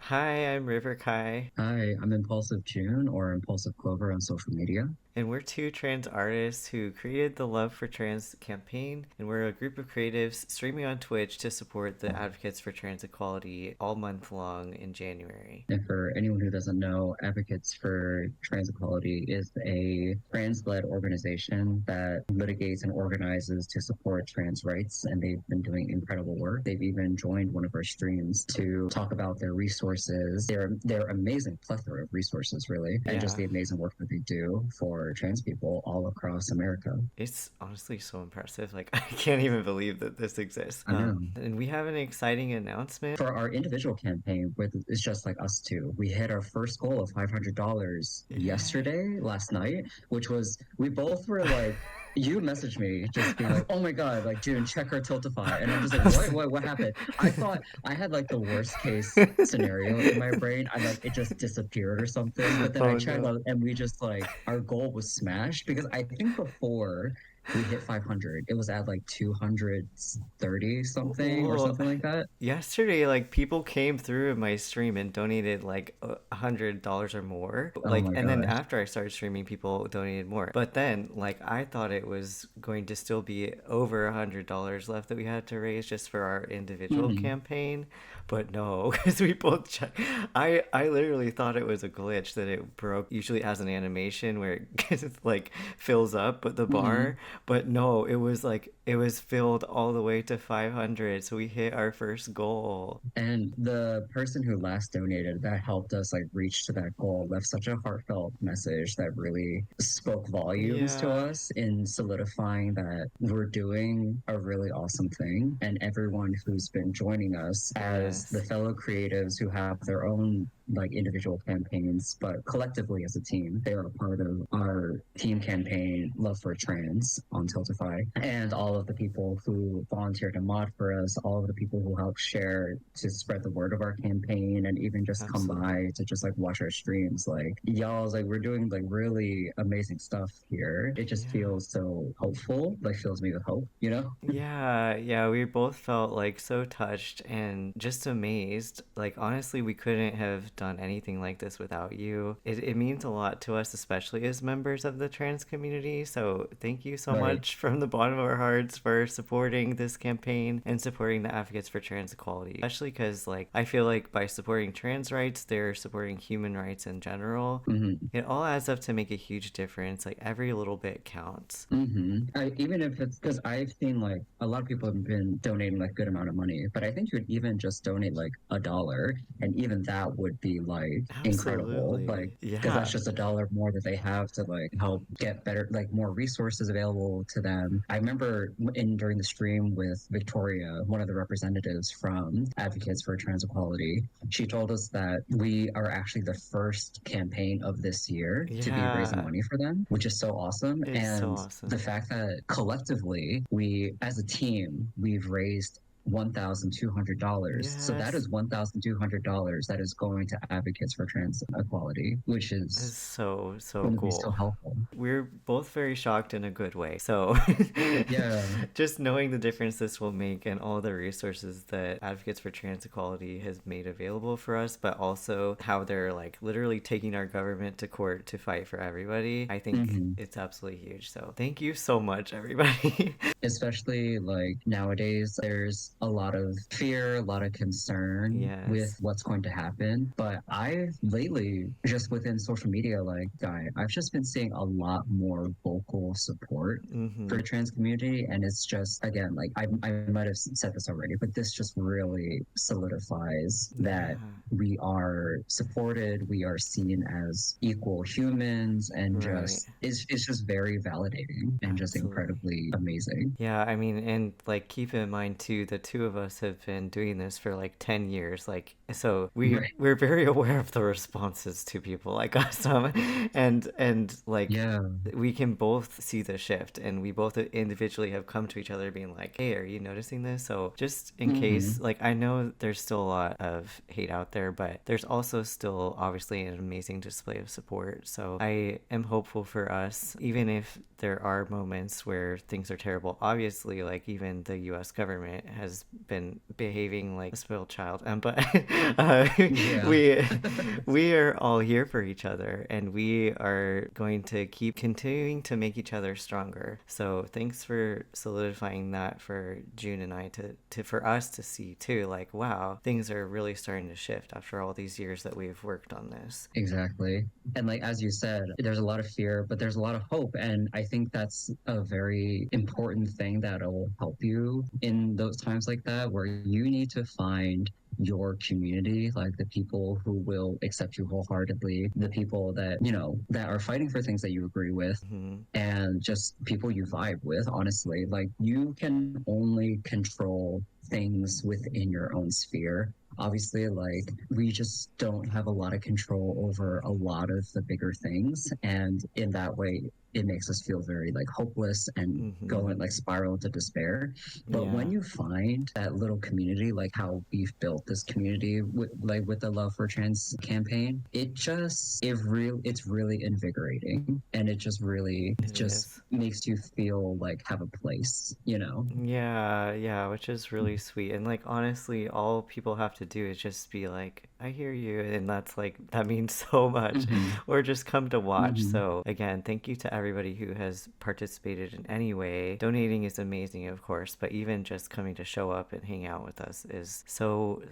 Hi, I'm River Kai, Hi, I'm Impulsive June or Impulsive Clover on social media. and we're two trans artists who created the Love4Trans campaign, and we're a group of creatives streaming on Twitch to support the advocates for trans equality all month long in January. And for anyone who doesn't know, Advocates for Trans Equality is a trans-led organization that litigates and organizes to support trans rights, and they've been doing incredible work. They've even joined one of our streams to talk about their resources, their amazing plethora of resources, really, and just Yeah, the amazing work that they do for trans people all across America. it's honestly so impressive. Like, I can't even believe that this exists. I know. And we have an exciting announcement. For our individual campaign, with it's just like us two, we hit our first goal of $500 Yay. yesterday, last night, which was we both were like, you messaged me just being like, oh my god, like June, check our Tiltify, and I'm just like, what happened? I thought I had like the worst case scenario in my brain. I like it just disappeared or something, but then I Oh checked no. out and we just like our goal was smashed because I think before we hit 500, it was at like 230 something or Well, something like that. yesterday, like people came through my stream and donated like $100 or more. Oh Like, my and then gosh. after I started streaming, people donated more. But then, like, I thought it was going to still be over $100 left that we had to raise just for our individual Mhm. campaign. But no, because we both checked. I literally thought it was a glitch that it broke. Usually it has an animation where it like fills up, but the bar. Mhm. But no, it was like it was filled all the way to 500, so we hit our first goal. And the person who last donated that helped us like reach to that goal left such a heartfelt message that really spoke volumes to Yeah. us in solidifying that we're doing a really awesome thing. And everyone who's been joining us as the Yes. fellow creatives who have their own like individual campaigns, but collectively as a team, they are a part of our team campaign, Love for Trans on Tiltify. And all of the people who volunteer to mod for us, all of the people who help share to spread the word of our campaign and even just come Absolutely. by to just like watch our streams. Like y'all's like we're doing like really amazing stuff here. It just Yeah. feels so hopeful, like fills me with hope, you know? Yeah, we both felt like so touched and just amazed. Like, honestly, we couldn't have done anything like this without you. It means a lot to us, especially as members of the trans community. So, thank you so Right. much from the bottom of our hearts for supporting this campaign and supporting the advocates for trans equality. Especially because, like, I feel like by supporting trans rights, they're supporting human rights in general. Mm-hmm. It all adds up to make a huge difference. Like, every little bit counts. Even if it's because I've seen like a lot of people have been donating like good amount of money, but I think you would even just donate like $1, and even that would be like incredible, like Absolutely. because that's Yeah. just $1 more that they have to like help get better, like more resources available to them. I remember in during the stream with Victoria, one of the representatives from Advocates for Trans Equality, she told us that we are actually the first campaign of this year to be raising Yeah. money for them, which is so awesome. It's so And the awesome. fact that collectively, we as a team, we've raised $1,200. So that Yes. is $1,200 that is going to advocates for trans equality, which It's is so going to be so cool. helpful. We're both very shocked in a good way. So, Yeah. just knowing the difference this will make and all the resources that Advocates for Trans Equality has made available for us, but also how they're like literally taking our government to court to fight for everybody, I think Mhm. it's absolutely huge. So, thank you so much, everybody. Especially like nowadays, there's a lot of fear, a lot of concern with Yes. what's going to happen. But I've lately, just within social media, I've just been seeing a lot more vocal support for Mm-hmm. the trans community. And it's just, again, like I might have said this already, but this just really solidifies that Yeah. we are supported, we are seen as equal humans, and Right. just it's just very validating and just Absolutely. incredibly amazing. Yeah, I mean, and like keep in mind too, the two of us have been doing this for like 10 years. Like, so Right. we're very aware of the responses to people like us. And like Yeah. we can both see the shift and we both individually have come to each other being like, "Hey, are you noticing this?" So just in case, Hmm. like I know there's still a lot of hate out there, but there's also still obviously an amazing display of support. So I am hopeful for us, even if there are moments where things are terrible. Obviously, like even the US government has been behaving like a spoiled child. But Yeah. we we are all here for each other, and we are going to keep continuing to make each other stronger. So thanks for solidifying that for June and I to for us to see too, like, wow, things are really starting to shift after all these years that we've worked on this. Exactly. And like as you said, there's a lot of fear, but there's a lot of hope. And I think that's a very important thing that will help you in those times like that, where you need to find your community, like the people who will accept you wholeheartedly, the people that, you know, that are fighting for things that you agree with, Mm-hmm. and just people you vibe with, honestly. Like you can only control things within your own sphere. Obviously, like we just don't have a lot of control over a lot of the bigger things. And in that way, it makes us feel very like hopeless and go Mm-hmm. and like spiral into despair. But when Yeah. you find that little community, like how we've built this community with like with the Love4Trans campaign, it's really invigorating, and it just really It just is. makes you feel like have a place, you know? Yeah, yeah, which is really sweet. And like honestly, all people have to do is just be like, I hear you, and that's like that means so much. Mm-hmm. Or just come to watch. Mm-hmm. So again, thank you to everybody who has participated in any way. Donating is amazing, of course, but even just coming to show up and hang out with us is so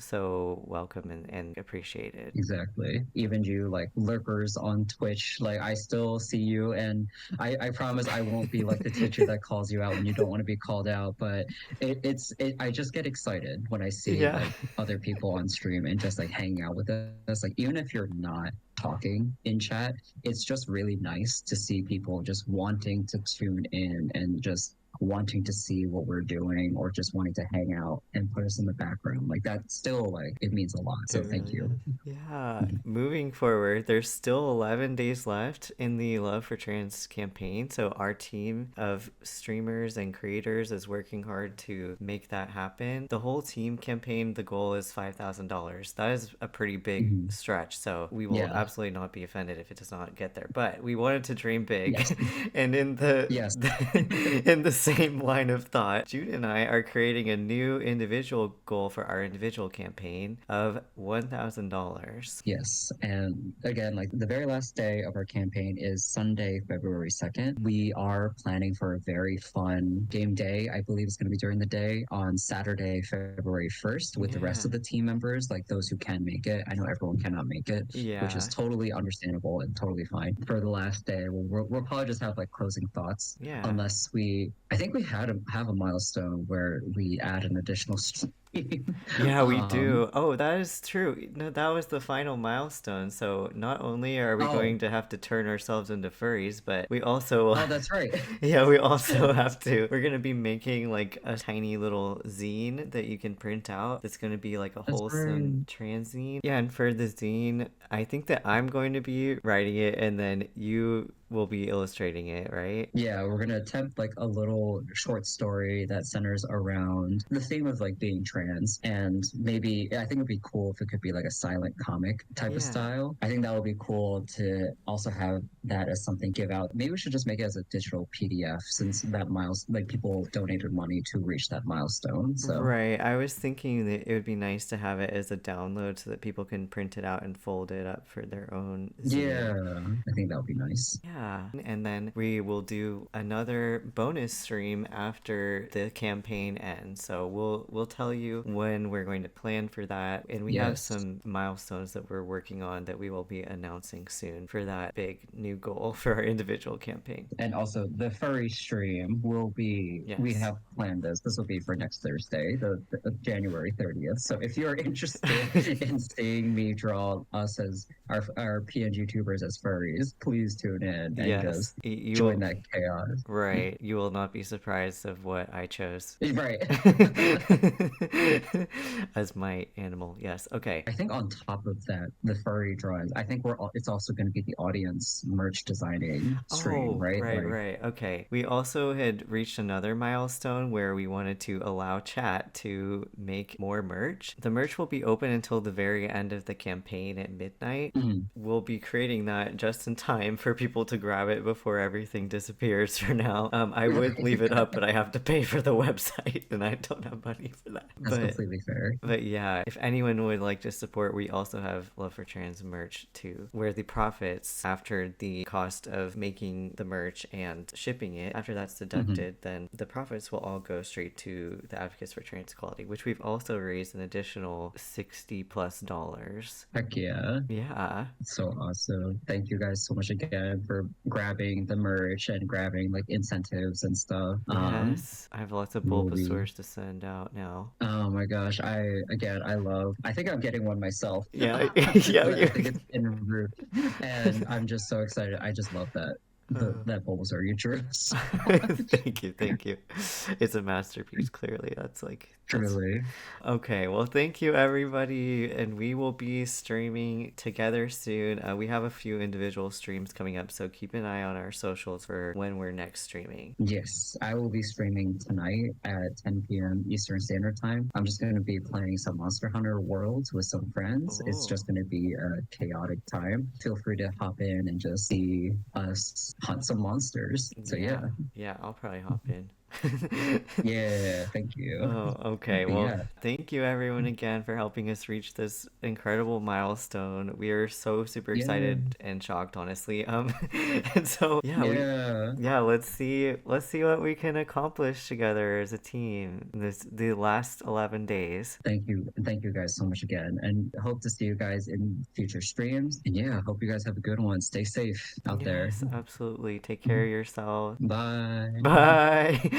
welcome and appreciated. Exactly. Even you like lurkers on Twitch, like I still see you, and I promise I won't be like the teacher that calls you out when you don't want to be called out. But I just get excited when I see Yeah. like other people on stream and just like hanging out with us. Like even if you're not talking in chat, it's just really nice to see people just wanting to tune in and just wanting to see what we're doing, or just wanting to hang out and put us in the background. Like that still like it means a lot. It So thank really you. is. Yeah. Moving forward, there's still 11 days left in the Love4Trans campaign. So our team of streamers and creators is working hard to make that happen. The whole team campaign, the goal is $5,000. That is a pretty big Mhm. stretch. So we will Yeah. absolutely not be offended if it does not get there. But we wanted to dream big. Yes. And in the, Yes. in the same line of thought, Jude and I are creating a new individual goal for our individual campaign of $1,000. Yes. And again, like the very last day of our campaign is Sunday, February 2nd. We are planning for a very fun game day. I believe it's going to be during the day on Saturday, February 1st, with the rest Yeah. of the team members, like those who can make it. I know everyone cannot make it, which is Yeah. totally understandable and totally fine. For the last day, we'll probably just have like closing thoughts, Yeah. unless I think we have a milestone where we add an additional stream. Yeah, we um, do. Oh, that is true. No, that was the final milestone. So not only are we oh, going to have to turn ourselves into furries, but we also, oh, that's right. yeah, we also have to. We're gonna be making like a tiny little zine that you can print out. That's gonna be like a That's wholesome right. trans zine. Yeah, and for the zine, I think that I'm going to be writing it, and then you will be illustrating it, right? Yeah, we're gonna attempt like a little short story that centers around the theme of like being trans, and maybe I think it'd be cool if it could be like a silent comic type of Yeah. style. I think that would be cool to also have that as something give out. Maybe we should just make it as a digital PDF, since that like people donated money to reach that milestone. So Right. I was thinking that it would be nice to have it as a download so that people can print it out and fold it up for their own yeah, zine. I think that would be nice. Yeah. And then we will do another bonus stream after the campaign ends. So we'll tell you when we're going to plan for that. And we have Yes. some milestones that we're working on that we will be announcing soon for that big new goal for our individual campaign. And also the furry stream will be, we Yes. have planned this will be for next Thursday, the January 30th. So if you're interested in seeing me draw us as our PNG tubers as furries, please tune in. and Yes, just you join will. that chaos. Right, you will not be surprised of what I chose Right. as my animal. Yes. Okay. I think on top of that, the furry drawings, I think it's also going to be the audience merch designing stream, Oh, right? right, Like, right. Okay. We also had reached another milestone where we wanted to allow chat to make more merch. The merch will be open until the very end of the campaign at midnight. mm, We'll be creating that just in time for people to grab it before everything disappears for now. I would leave it up, but I have to pay for the website and I don't have money for that. that's completely fair. But yeah, if anyone would like to support, we also have Love for Trans merch too, where the profits after the cost of making the merch and shipping it, after that's Hmm. deducted, then the profits will all go straight to the Advocates for Trans Equality, which we've also raised an additional $60+. Heck yeah. Yeah. It's so awesome. Thank you guys so much again for grabbing the merch and grabbing like incentives and stuff. Yes. I have lots of We'll be Bulbasaurs to send out now. Oh my gosh, I think I'm getting one myself. Yeah. Yeah. I think it's en route. And I'm just so excited. I just love that. That Bulbasaur you drew. So Thank you, thank you. It's a masterpiece, clearly. That's truly. okay. Well, thank you everybody, and we will be streaming together soon. We have a few individual streams coming up, so keep an eye on our socials for when we're next streaming. Yes, I will be streaming tonight at 10 p.m. Eastern Standard Time. I'm just going to be playing some Monster Hunter Worlds with some friends. It's Oh, just going to be a chaotic time. Feel free to hop in and just see us hunt some monsters. So yeah. yeah, Yeah, I'll probably hop in. yeah, thank you. Oh, okay. But Well, yeah, thank you everyone again for helping us reach this incredible milestone. We are so super yeah, excited and shocked, honestly. And so yeah. yeah, let's see what we can accomplish together as a team the last 11 days. Thank you guys so much again, and hope to see you guys in future streams. And yeah, hope you guys have a good one. Stay safe out there. Yes, absolutely. Take care of yourself. Bye. Bye.